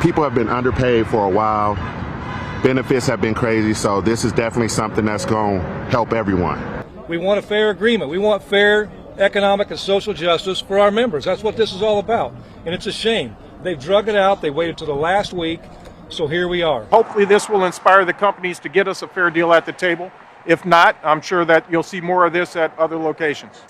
People have been underpaid for a while. Benefits have been crazy, so this is definitely something that's going to help everyone. We want a fair agreement. We want fair economic and social justice for our members. That's what this is all about. And it's a shame. They've drug it out. They waited till the last week. So here we are. Hopefully this will inspire the companies to get us a fair deal at the table. If not, I'm sure that you'll see more of this at other locations.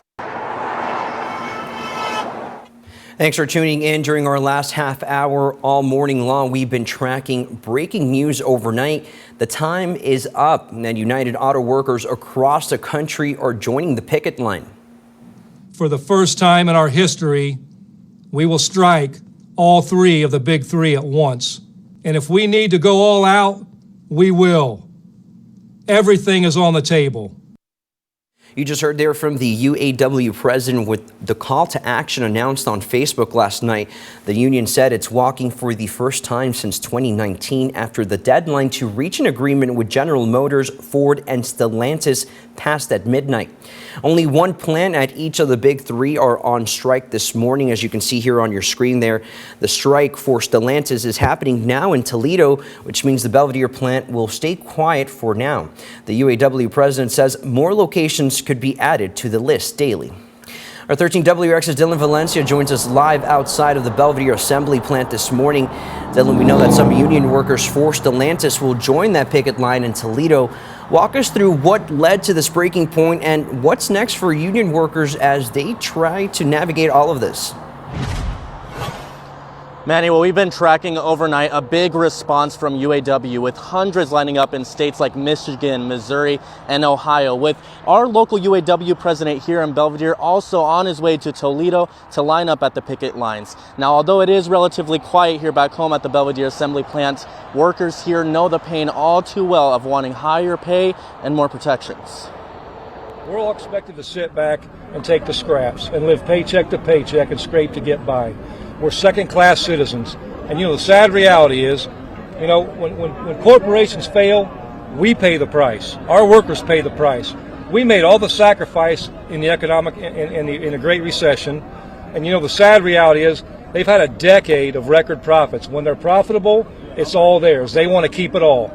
Thanks for tuning in. During our last half hour all morning long, we've been tracking breaking news overnight. The time is up, and United Auto Workers across the country are joining the picket line. For the first time in our history, we will strike all three of the big three at once. And if we need to go all out, we will. Everything is on the table. You just heard there from the UAW president with the call to action announced on Facebook last night. The union said it's walking for the first time since 2019 after the deadline to reach an agreement with General Motors, Ford, and Stellantis passed at midnight. Only one plant at each of the big three are on strike this morning, as you can see here on your screen there. The strike for Stellantis is happening now in Toledo, which means the Belvidere plant will stay quiet for now. The UAW president says more locations could be added to the list daily. Our 13WX's Dylan Valencia joins us live outside of the Belvidere assembly plant this morning. Dylan, we know that some union workers for Stellantis will join that picket line in Toledo. Walk us through what led to this breaking point and what's next for union workers as they try to navigate all of this. Manny, well, we've been tracking overnight a big response from UAW with hundreds lining up in states like Michigan, Missouri, and Ohio, with our local UAW president here in Belvidere also on his way to Toledo to line up at the picket lines. Now, although it is relatively quiet here back home at the Belvidere assembly plant, workers here know the pain all too well of wanting higher pay and more protections. We're all expected to sit back and take the scraps and live paycheck to paycheck and scrape to get by. We're second-class citizens. And, the sad reality is, when corporations fail, we pay the price. Our workers pay the price. We made all the sacrifice in the economic, in the Great Recession. And, the sad reality is they've had a decade of record profits. When they're profitable, it's all theirs. They want to keep it all.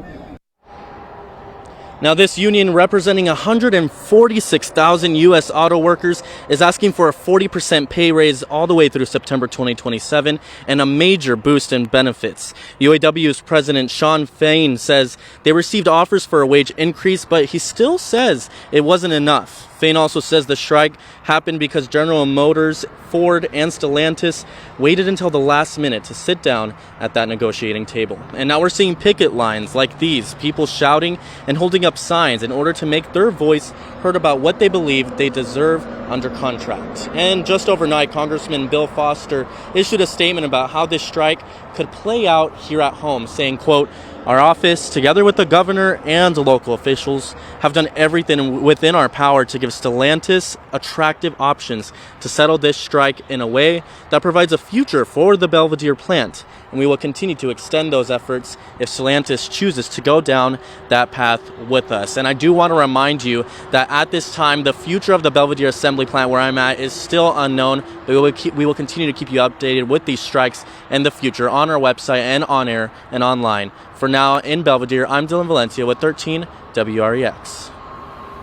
Now, this union representing 146,000 U.S. auto workers is asking for a 40% pay raise all the way through September 2027 and a major boost in benefits. UAW's president Shawn Fain says they received offers for a wage increase, but he still says it wasn't enough. Fain also says the strike happened because General Motors, Ford, and Stellantis waited until the last minute to sit down at that negotiating table. And now we're seeing picket lines like these, people shouting and holding up signs in order to make their voice heard about what they believe they deserve under contract. And just overnight, Congressman Bill Foster issued a statement about how this strike could play out here at home, saying, quote, "Our office, together with the governor and local officials, have done everything within our power to give Stellantis attractive options to settle this strike in a way that provides a future for the Belvidere plant. And we will continue to extend those efforts if Stellantis chooses to go down that path with us." And I do want to remind you that at this time, the future of the Belvidere assembly plant where I'm at is still unknown, but we will continue to keep you updated with these strikes in the future on our website and on air and online. For now, in Belvidere, I'm Dylan Valencia with 13 WREX.